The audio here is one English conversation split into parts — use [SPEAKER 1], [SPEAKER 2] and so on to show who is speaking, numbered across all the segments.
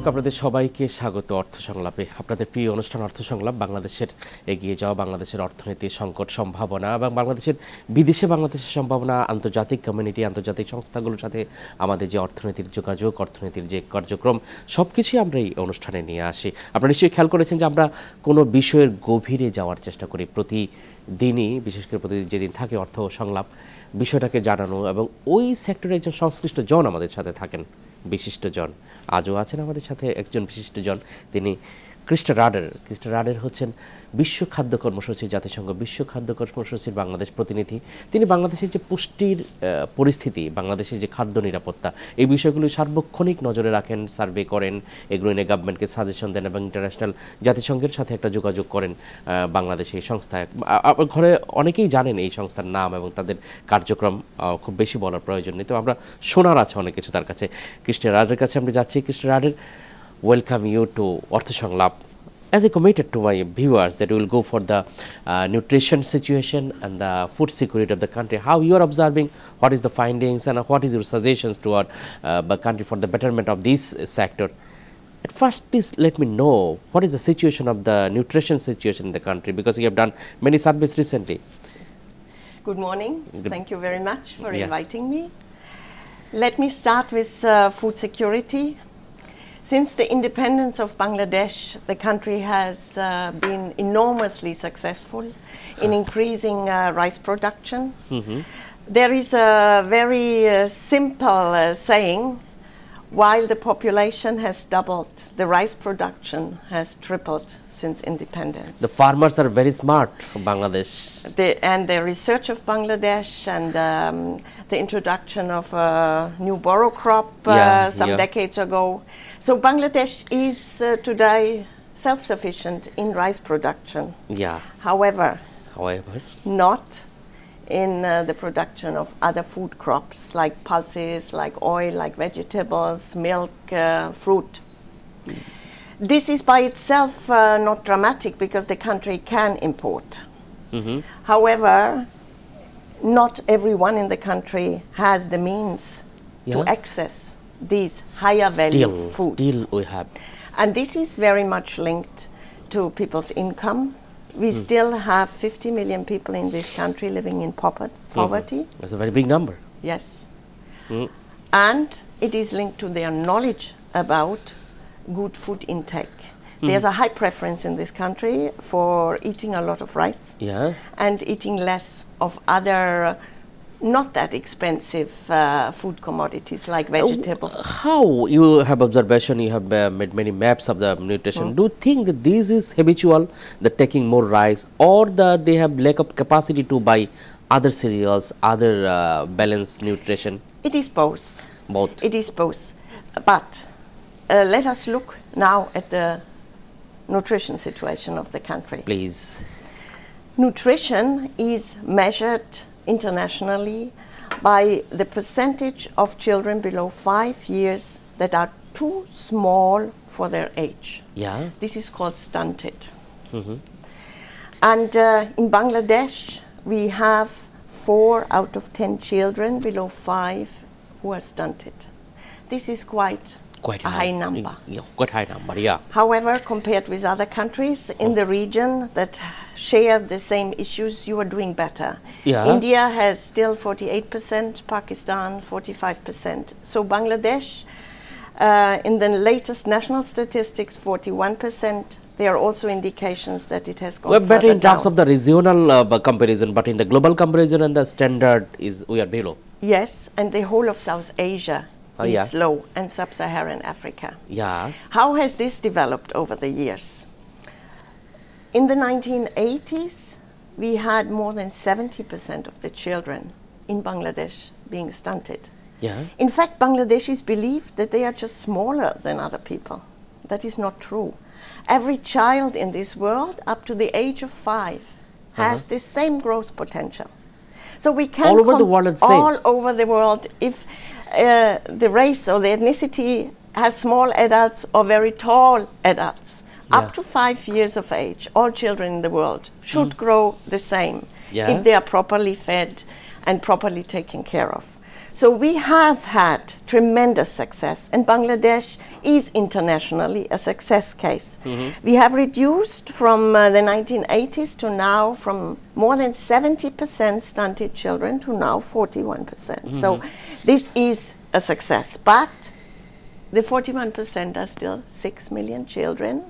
[SPEAKER 1] দর্শক আপনাদের সবাইকে স্বাগত অর্থসংলাপে। আপনাদের প্রিয় অনুষ্ঠান অর্থসংলাপ বাংলাদেশের এগিয়ে যাওয়া, বাংলাদেশের অর্থনীতির সংকট সম্ভাবনা এবং বাংলাদেশের বাংলাদেশের সম্ভাবনা, আন্তর্জাতিক কমিউনিটি, আন্তর্জাতিক সংস্থাগুলোর সাথে আমাদের যে অর্থনীতির যোগাযোগ, অর্থনীতির যে কার্যক্রম, সব কিছুই আমরা এই অনুষ্ঠানে নিয়ে আসি। আপনারা নিশ্চয়ই খেয়াল করেছেন যে আমরা কোনো বিষয়ের গভীরে যাওয়ার চেষ্টা করি প্রতিদিনই, বিশেষ করে প্রতিদিন যেদিন থাকে অর্থ সংলাপ, বিষয়টাকে জানানো এবং ওই সেক্টরে একজন সংশ্লিষ্ট জন আমাদের সাথে থাকেন, বিশিষ্ট জন। আজও আছেন আমাদের সাথে একজন বিশিষ্ট জন, তিনি ক্রিস্টা রাডার। ক্রিস্টা রাডার হচ্ছেন বিশ্ব খাদ্য কর্মসূচি, জাতিসংঘ বিশ্ব খাদ্য কর্মসূচির বাংলাদেশ প্রতিনিধি। তিনি বাংলাদেশের যে পুষ্টির পরিস্থিতি, বাংলাদেশের যে খাদ্য নিরাপত্তা, এই বিষয়গুলো সার্বক্ষণিক নজরে রাখেন, সার্ভে করেন, এগুলো নিয়ে গভর্নমেন্টকে সাজেশন দেন এবং ইন্টারন্যাশনাল জাতিসংঘের সাথে একটা যোগাযোগ করেন বাংলাদেশে এই সংস্থায়। ঘরে অনেকেই জানেন এই সংস্থার নাম এবং তাদের কার্যক্রম, খুব বেশি বলার প্রয়োজন নেই। তো আমরা শোনার আছে অনেক কিছু তার কাছে। ক্রিস্টা রাডারের কাছে আমরা যাচ্ছি। ক্রিস্টা radar, welcome you to Arthosonglap. As I committed to my viewers that we will go for the nutrition situation and the food security of the country, how you are observing, what is the findings and what is your suggestions to our country for the betterment of this sector. At first, please let me know what is the situation of the nutrition situation in the country, because you have done many surveys recently.
[SPEAKER 2] Good morning. Thank you very much for inviting me. Let me start with food security. Since the independence of Bangladesh, the country has been enormously successful in increasing rice production. There is a very simple saying: while the population has doubled, the rice production has tripled since independence.
[SPEAKER 1] The farmers are very smart in Bangladesh.
[SPEAKER 2] And the research of Bangladesh and the introduction of a new borrow crop some decades ago. So Bangladesh is today self-sufficient in rice production. However, not in the production of other food crops like pulses, like oil, like vegetables, milk, fruit. This is by itself not dramatic because the country can import. However, not everyone in the country has the means to access these higher value foods.
[SPEAKER 1] Still we have.
[SPEAKER 2] And this is very much linked to people's income. We still have 50 million people in this country living in poverty.
[SPEAKER 1] That's a very big number.
[SPEAKER 2] Yes. And it is linked to their knowledge about good food intake. There's a high preference in this country for eating a lot of rice and eating less of other not that expensive food commodities like vegetables.
[SPEAKER 1] How you have observation, you have made many maps of the nutrition. Do you think that this is habitual, that taking more rice, or that they have lack of capacity to buy other cereals, other balanced nutrition?
[SPEAKER 2] It is both.
[SPEAKER 1] Both.
[SPEAKER 2] It is both. But let us look now at the nutrition situation of the country.
[SPEAKER 1] Please.
[SPEAKER 2] Nutrition is measured internationally by the percentage of children below 5 years that are too small for their age. This is called stunted. And in Bangladesh, we have 4 out of 10 children below 5 who are stunted. This is quite a high number.
[SPEAKER 1] Quite high number,
[SPEAKER 2] However, compared with other countries in the region that share the same issues, you are doing better. India has still 48%, Pakistan 45%. So Bangladesh, in the latest national statistics, 41%. There are also indications that it has gone
[SPEAKER 1] we're better in terms
[SPEAKER 2] down.
[SPEAKER 1] of the regional comparison, but in the global comparison and the standard is we are below.
[SPEAKER 2] Yes, and the whole of South Asia is low, and sub-Saharan Africa. How has this developed over the years? In the 1980s, we had more than 70% of the children in Bangladesh being stunted. In fact, Bangladeshis believe that they are just smaller than other people. That is not true. Every child in this world up to the age of 5 has the same growth potential. So we can
[SPEAKER 1] all over the world,
[SPEAKER 2] all over the world, if the race or the ethnicity has small adults or very tall adults, up to 5 years of age, all children in the world should grow the same if they are properly fed and properly taken care of. So we have had tremendous success, and Bangladesh is internationally a success case. We have reduced from the 1980s to now from more than 70% stunted children to now 41%. So this is a success, but the 41% are still 6 million children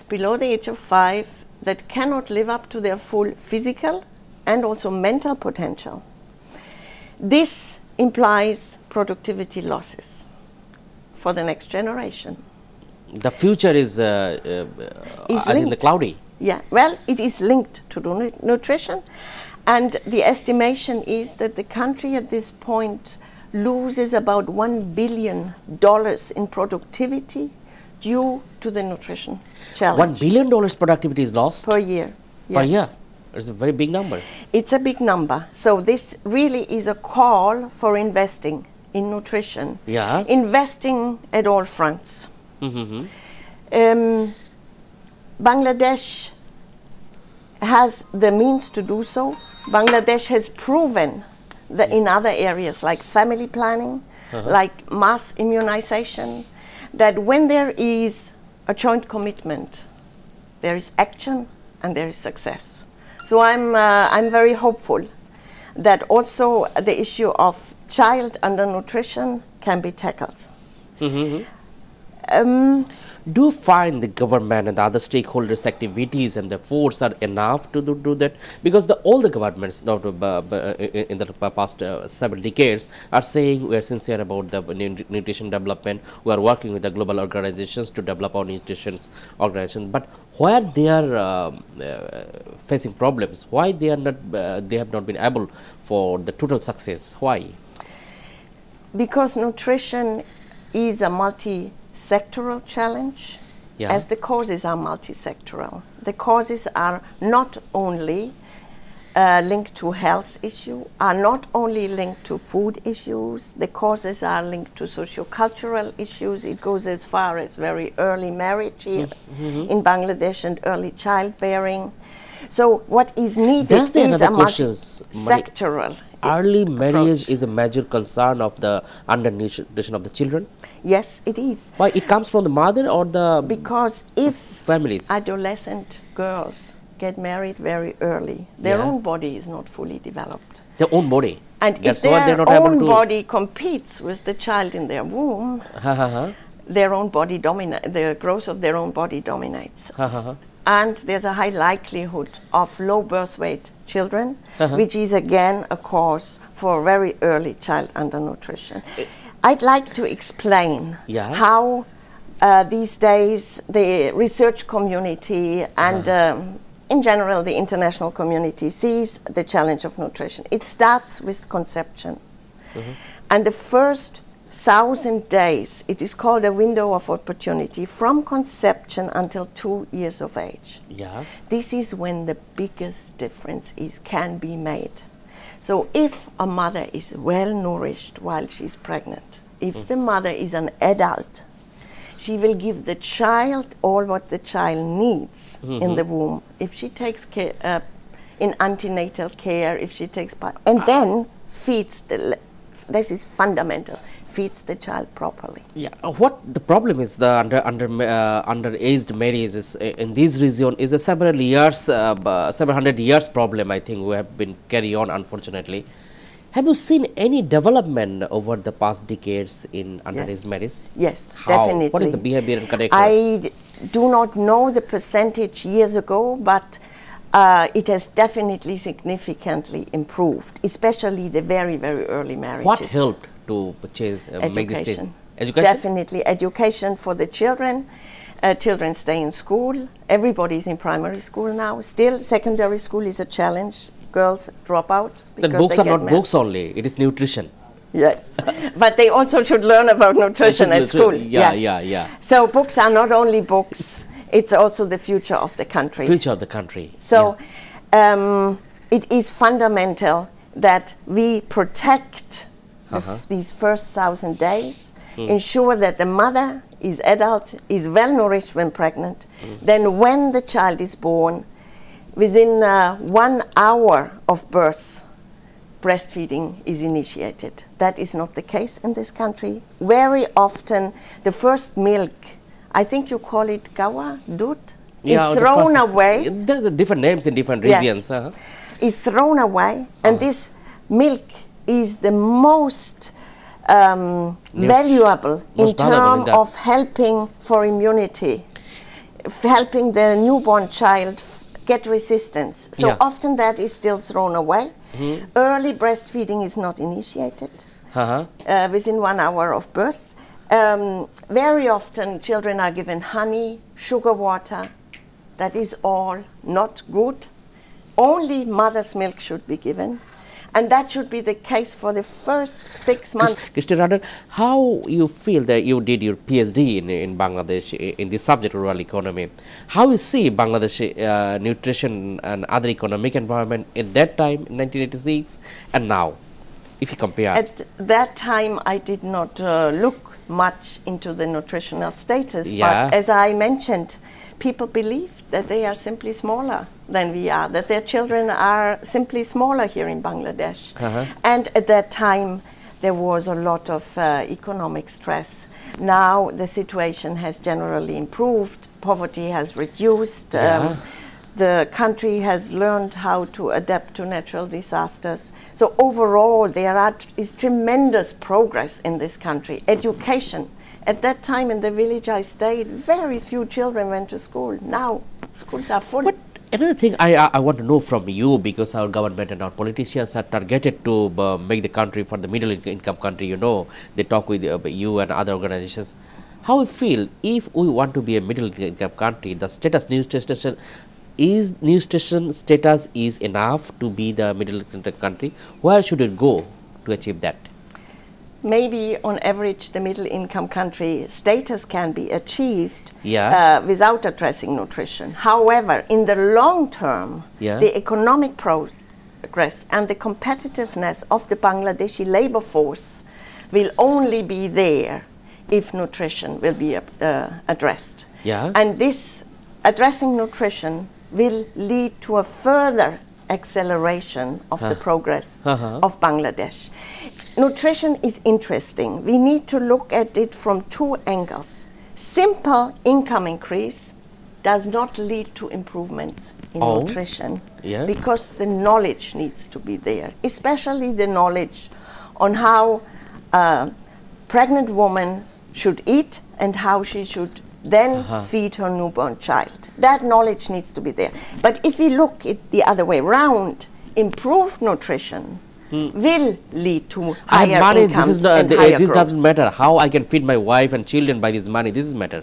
[SPEAKER 2] below the age of 5 that cannot live up to their full physical and also mental potential. This implies productivity losses for the next generation.
[SPEAKER 1] The future is in the cloudy.
[SPEAKER 2] Yeah, well, it is linked to nutrition, and the estimation is that the country at this point loses about $1 billion in productivity due to the nutrition challenge.
[SPEAKER 1] $1 billion productivity is lost
[SPEAKER 2] per year.
[SPEAKER 1] Per
[SPEAKER 2] Yes.
[SPEAKER 1] year. It's a very big number.
[SPEAKER 2] It's a big number. So this really is a call for investing in nutrition.
[SPEAKER 1] Yeah.
[SPEAKER 2] Investing at all fronts. Bangladesh has the means to do so. Bangladesh has proven that in other areas like family planning, like mass immunization, that when there is a joint commitment, there is action and there is success. So I'm very hopeful that also the issue of child undernutrition can be tackled.
[SPEAKER 1] Do you find the government and the other stakeholders' activities and the efforts are enough to do that? Because all the governments in the past several decades are saying we are sincere about the nutrition development. We are working with the global organizations to develop our nutrition organization. But where they are facing problems, why they are not? They have not been able for the total success. Why?
[SPEAKER 2] Because nutrition is a multi-sectoral challenge, as the causes are multi-sectoral. The causes are not only linked to health issues, are not only linked to food issues, the causes are linked to socio-cultural issues. It goes as far as very early marriage here in Bangladesh and early childbearing. So what is needed is a multi-sectoral
[SPEAKER 1] early marriage is a major concern of the undernutrition of the children.
[SPEAKER 2] Yes, it is.
[SPEAKER 1] Why? It comes from the mother or the
[SPEAKER 2] because if
[SPEAKER 1] families.
[SPEAKER 2] Adolescent girls get married very early, their own body is not fully developed.
[SPEAKER 1] Their own body.
[SPEAKER 2] And if their own body competes with the child in their womb, their own body the growth of their own body dominates. And there's a high likelihood of low birth weight children, which is again a cause for very early child undernutrition. I'd like to explain how these days the research community and in general the international community sees the challenge of nutrition. It starts with conception. And the first 1,000 days, it is called a window of opportunity from conception until 2 years of age. This is when the biggest difference can be made. So if a mother is well nourished while she's pregnant, if the mother is an adult, she will give the child all what the child needs in the womb. If she takes care in antenatal care, if she takes part, and then feeds this is fundamental, feeds the child properly.
[SPEAKER 1] What the problem is the underaged marriages in this region is a several hundred years problem. I think we have been carry on, unfortunately. Have you seen any development over the past decades in underage marriage?
[SPEAKER 2] Yes,
[SPEAKER 1] How?
[SPEAKER 2] definitely.
[SPEAKER 1] What is the behavior and character?
[SPEAKER 2] I do not know the percentage years ago, but it has definitely significantly improved, especially the very, very early marriages.
[SPEAKER 1] What helped to purchase make this change? Education?
[SPEAKER 2] Definitely education for the children. Children stay in school. Everybody is in primary school now. Still, secondary school is a challenge. Girls drop out because
[SPEAKER 1] the books
[SPEAKER 2] they
[SPEAKER 1] are
[SPEAKER 2] get
[SPEAKER 1] not books only. It is nutrition.
[SPEAKER 2] Yes, but they also should learn about nutrition at school. So books are not only books. It's also the future of the country.
[SPEAKER 1] Future of the country.
[SPEAKER 2] So it is fundamental that we protect these first 1,000 days, ensure that the mother is adult, is well nourished when pregnant. Then when the child is born, within 1 hour of birth, breastfeeding is initiated. That is not the case in this country. Very often the first milk, I think you call it gawa, dud, is thrown away.
[SPEAKER 1] There's different names in different regions.
[SPEAKER 2] Yes, is thrown away, and this milk is the most valuable in terms of helping for immunity, helping the newborn child get resistance. So often that is still thrown away. Early breastfeeding is not initiated within 1 hour of birth. Very often children are given honey, sugar water. That is all not good. Only mother's milk should be given. And that should be the case for the first 6 months.
[SPEAKER 1] Christa Rader, how you feel that you did your PhD in Bangladesh in the subject rural economy? How you see Bangladesh nutrition and other economic environment at that time in 1986 and now, if you compare?
[SPEAKER 2] At that time, I did not look much into the nutritional status, but as I mentioned, people believe that they are simply smaller than we are, that their children are simply smaller here in Bangladesh. And at that time, there was a lot of economic stress. Now the situation has generally improved, poverty has reduced, the country has learned how to adapt to natural disasters. So overall, there is tremendous progress in this country. Education. At that time in the village I stayed, very few children went to school. Now schools are full.
[SPEAKER 1] But another thing I want to know from you, because our government and our politicians are targeted to make the country for the middle income country, you know, they talk with you and other organizations. How you feel if we want to be a middle income country, the status news station status is enough to be the middle income country? Where should it go to achieve that?
[SPEAKER 2] Maybe on average the middle income country status can be achieved without addressing nutrition. However, in the long term, the economic progress and the competitiveness of the Bangladeshi labor force will only be there if nutrition will be addressed. And this addressing nutrition will lead to a further acceleration of the progress of Bangladesh. Nutrition is interesting. We need to look at it from two angles. Simple income increase does not lead to improvements in nutrition because the knowledge needs to be there, especially the knowledge on how a pregnant woman should eat and how she should then feed her newborn child. That knowledge needs to be there. But if we look at the other way around, improved nutrition will lead to higher incomes and higher
[SPEAKER 1] This
[SPEAKER 2] growth.
[SPEAKER 1] doesn't matter how I can feed my wife and children by this money. This is matter.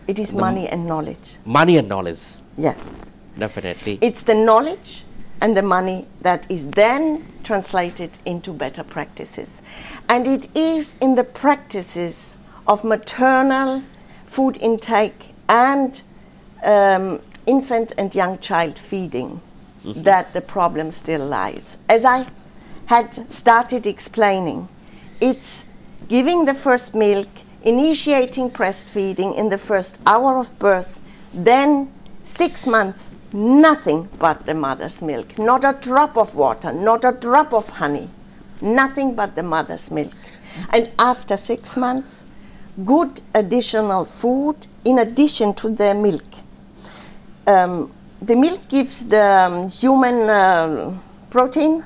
[SPEAKER 2] It is money and knowledge.
[SPEAKER 1] Money and knowledge.
[SPEAKER 2] Yes.
[SPEAKER 1] Definitely.
[SPEAKER 2] It's the knowledge and the money that is then translated into better practices. And it is in the practices of maternal food intake and infant and young child feeding that the problem still lies. As I had started explaining, it's giving the first milk, initiating breastfeeding in the first hour of birth, then 6 months, nothing but the mother's milk, not a drop of water, not a drop of honey, nothing but the mother's milk. And after 6 months, good additional food in addition to the milk. The milk gives the human protein,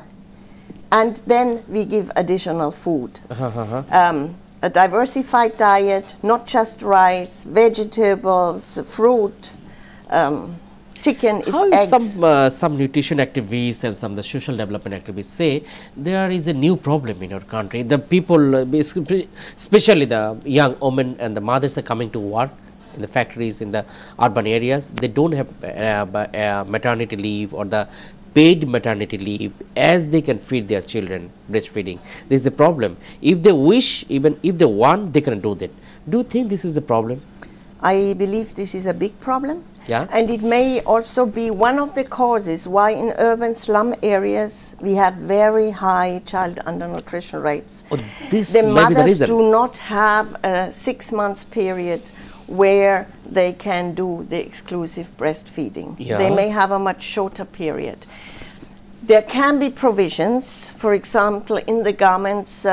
[SPEAKER 2] and then we give additional food. A diversified diet, not just rice, vegetables, fruit, chicken, eggs.
[SPEAKER 1] Some nutrition activists and some of the social development activists say there is a new problem in our country. The people, especially the young women and the mothers, are coming to work in the factories in the urban areas. They don't have maternity leave or the paid maternity leave as they can feed their children breastfeeding. This is a problem. If they wish, even if they want, they can do that. Do you think this is a problem?
[SPEAKER 2] I believe this is a big problem. And it may also be one of the causes why in urban slum areas we have very high child undernutrition rates. The mothers do not have a 6 month period where they can do the exclusive breastfeeding. They may have a much shorter period. There can be provisions, for example, in the garments.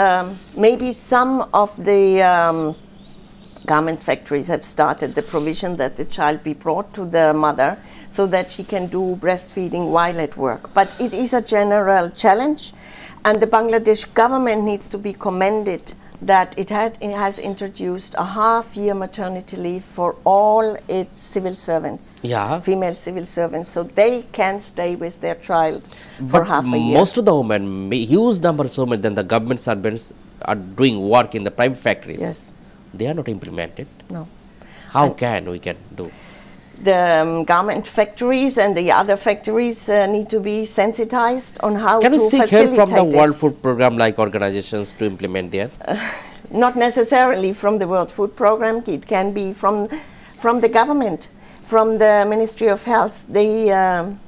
[SPEAKER 2] Maybe some of the garments factories have started the provision that the child be brought to the mother so that she can do breastfeeding while at work. But it is a general challenge, and the Bangladesh government needs to be commended that it has introduced a half-year maternity leave for all its civil servants, female civil servants, so they can stay with their child for half a year.
[SPEAKER 1] Most of the women, huge number of women, then the government servants are doing work in the private factories.
[SPEAKER 2] Yes.
[SPEAKER 1] They are not implemented.
[SPEAKER 2] No.
[SPEAKER 1] How can we do?
[SPEAKER 2] The garment factories and the other factories need to be sensitized on how to facilitate this.
[SPEAKER 1] Can we seek help from the World Food Program like organizations to implement there?
[SPEAKER 2] Not necessarily from the World Food Program. It can be from the government, from the Ministry of Health. They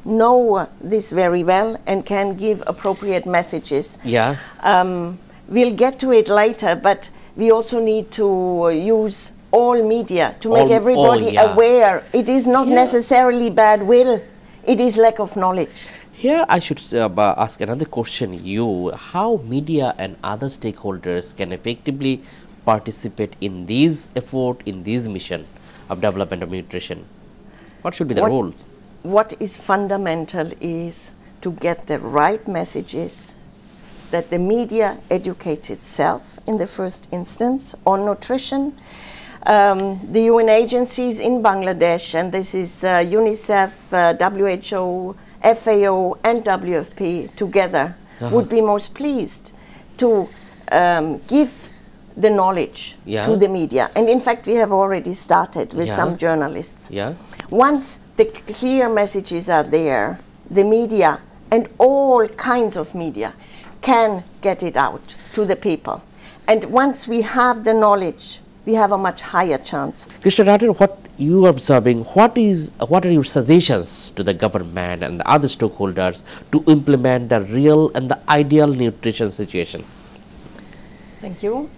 [SPEAKER 2] know this very well and can give appropriate messages.
[SPEAKER 1] Yeah.
[SPEAKER 2] We'll get to it later, but we also need to use all media to make everybody aware. It is not necessarily bad will, it is lack of knowledge.
[SPEAKER 1] Here I should ask another question how media and other stakeholders can effectively participate in this effort, in this mission of development of nutrition? What should be the role?
[SPEAKER 2] What is fundamental is to get the right messages, that the media educates itself in the first instance on nutrition. The UN agencies in Bangladesh, and this is UNICEF, WHO, FAO and WFP together, would be most pleased to give the knowledge to the media. And in fact, we have already started with some journalists. Once the clear messages are there, the media and all kinds of media can get it out to the people. And once we have the knowledge, we have a much higher chance.
[SPEAKER 1] Christa, Rader, what you are observing, what are your suggestions to the government and the other stakeholders to implement the real and the ideal nutrition situation?
[SPEAKER 2] Thank you.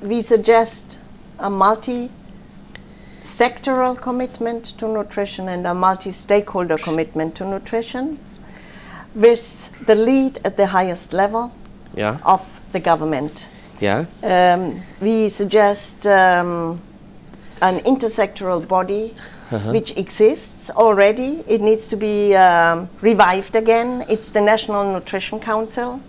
[SPEAKER 2] We suggest a multi-sectoral commitment to nutrition and a multi-stakeholder commitment to nutrition, with the lead at the highest level of the government. We suggest an intersectoral body which exists already. It needs to be revived again. It's the National Nutrition Council,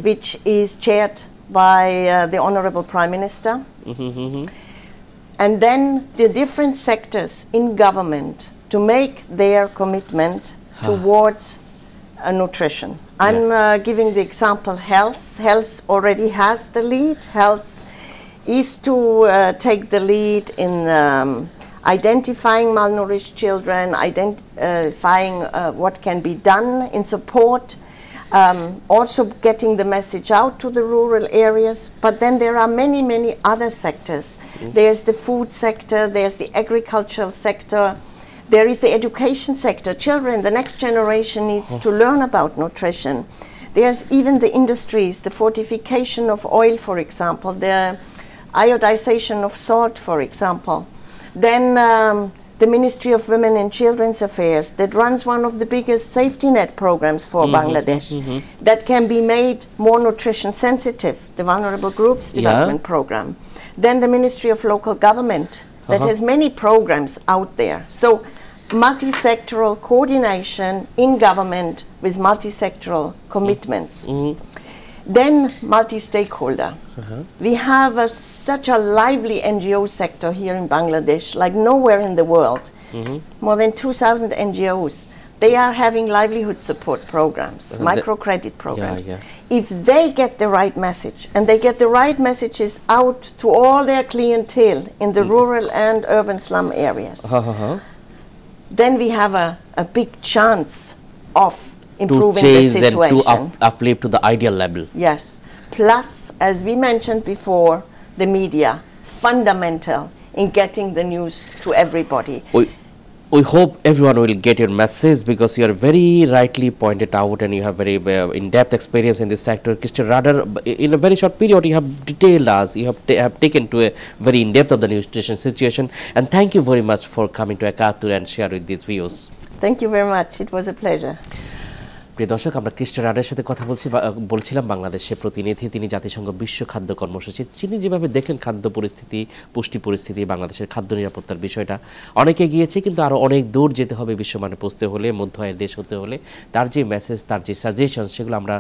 [SPEAKER 2] which is chaired by the Honorable Prime Minister. And then the different sectors in government to make their commitment towards nutrition. I'm giving the example health. Health already has the lead. Health is to take the lead in identifying malnourished children, identifying what can be done in support, also getting the message out to the rural areas. But then there are many, many other sectors. There's the food sector, there's the agricultural sector, there is the education sector. Children, the next generation needs to learn about nutrition. There's even the industries, the fortification of oil, for example, the iodization of salt, for example. Then the Ministry of Women and Children's Affairs that runs one of the biggest safety net programs for Bangladesh that can be made more nutrition sensitive, the Vulnerable Groups Development Program. Then the Ministry of Local Government that has many programs out there. So multi-sectoral coordination in government with multi-sectoral commitments. Then multi-stakeholder. We have such a lively NGO sector here in Bangladesh, like nowhere in the world. More than 2,000 NGOs. They are having livelihood support programs, microcredit programs. If they get the right message, and they get the right messages out to all their clientele in the rural and urban slum areas, then we have a big chance of improving the situation.
[SPEAKER 1] And to uplift to the ideal level.
[SPEAKER 2] Yes. Plus, as we mentioned before, the media, fundamental in getting the news to everybody.
[SPEAKER 1] We hope everyone will get your message, because you are very rightly pointed out and you have very in-depth experience in this sector. Christa, Rader, in a very short period you have detailed us, you have taken to a very in-depth of the nutrition situation, and thank you very much for coming to Ekattor and share with these views.
[SPEAKER 2] Thank you very much. It was a pleasure.
[SPEAKER 1] প্রিয় দর্শক, আমরা ক্রিস্টা রাডের সাথে কথা বলছিলাম বাংলাদেশের প্রতিনিধি। তিনি জাতিসংঘ বিশ্ব খাদ্য কর্মসূচি, তিনি যেভাবে দেখলেন খাদ্য পরিস্থিতি, পুষ্টি পরিস্থিতি, বাংলাদেশের খাদ্য নিরাপত্তার বিষয়টা অনেকে গিয়েছে, কিন্তু আরও অনেক দূর যেতে হবে বিশ্বমানে পৌঁছতে হলে, মধ্য আয়ের দেশ হতে হলে। তার যে মেসেজ, তার যে সাজেশন, সেগুলো আমরা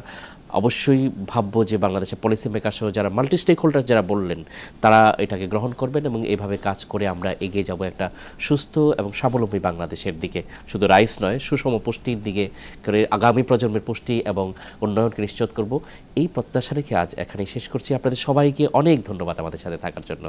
[SPEAKER 1] অবশ্যই ভাববো যে বাংলাদেশের পলিসি মেকার সহ যারা মাল্টি স্টেক হোল্ডার যারা বললেন, তারা এটাকে গ্রহণ করবেন এবং এভাবে কাজ করে আমরা এগিয়ে যাব একটা সুস্থ এবং স্বাবলম্বী বাংলাদেশের দিকে। শুধু রাইস নয়, সুষম পুষ্টির দিকে করে আগামী প্রজন্মের পুষ্টি এবং উন্নয়নকে নিশ্চিত করব, এই প্রত্যাশা রেখে আজ এখানেই শেষ করছি। আপনাদের সবাইকে অনেক ধন্যবাদ আমাদের সাথে থাকার জন্য।